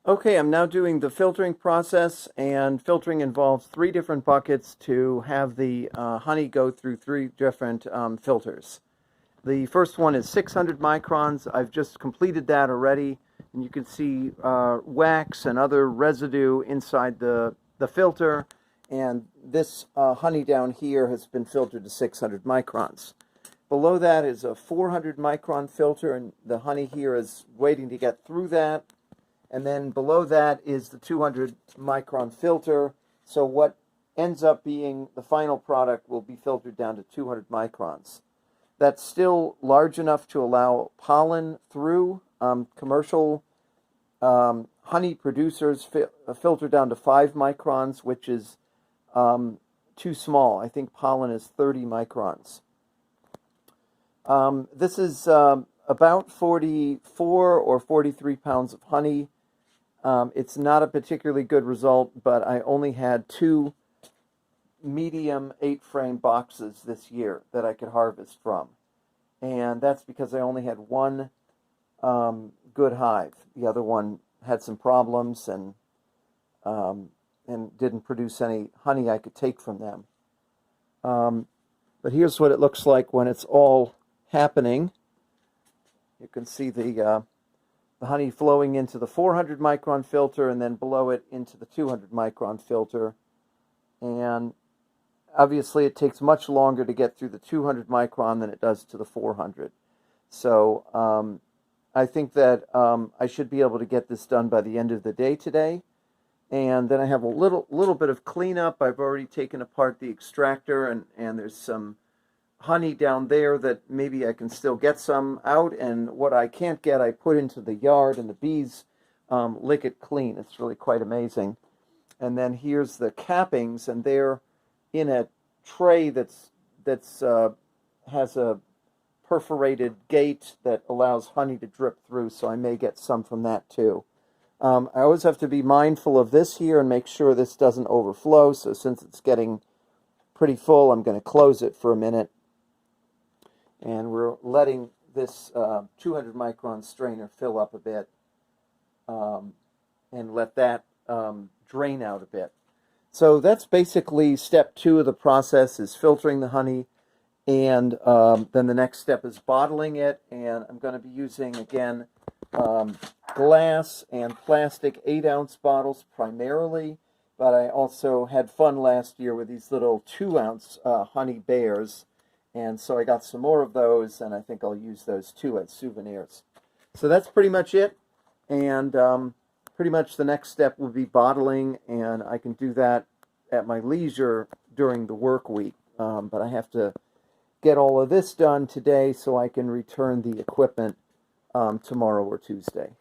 Okay, I'm now doing the filtering process, and filtering involves three different buckets to have the honey go through three different filters. The first one is 600 microns. I've just completed that already, and you can see wax and other residue inside the filter, and this honey down here has been filtered to 600 microns. Below that is a 400 micron filter, and the honey here is waiting to get through that. And then below that is the 200 micron filter. So what ends up being the final product will be filtered down to 200 microns. That's still large enough to allow pollen through. Commercial honey producers filter down to 5 microns, which is too small. I think pollen is 30 microns. This is about 44 or 43 pounds of honey. It's not a particularly good result, but I only had 2 medium 8-frame boxes this year that I could harvest from. And that's because I only had one good hive. The other one had some problems and didn't produce any honey I could take from them. But here's what it looks like when it's all happening. You can see the honey flowing into the 400 micron filter and then below it into the 200 micron filter. And obviously it takes much longer to get through the 200 micron than it does to the 400. So I think that I should be able to get this done by the end of the day today. And then I have a little bit of cleanup. I've already taken apart the extractor, and there's some honey down there that maybe I can still get some out, and what I can't get I put into the yard, and the bees lick it clean. It's really quite amazing. And then here's the cappings, and they're in a tray that's has a perforated gate that allows honey to drip through, so I may get some from that too. I always have to be mindful of this here and make sure this doesn't overflow, so since it's getting pretty full, I'm going to close it for a minute. And we're letting this 200 micron strainer fill up a bit and let that drain out a bit. So that's basically step 2 of the process, is filtering the honey. And then the next step is bottling it. And I'm going to be using, again, glass and plastic 8-ounce bottles primarily. But I also had fun last year with these little 2-ounce honey bears. And so I got some more of those, and I think I'll use those too as souvenirs. So that's pretty much it. And pretty much the next step will be bottling, and I can do that at my leisure during the work week. But I have to get all of this done today so I can return the equipment tomorrow or Tuesday.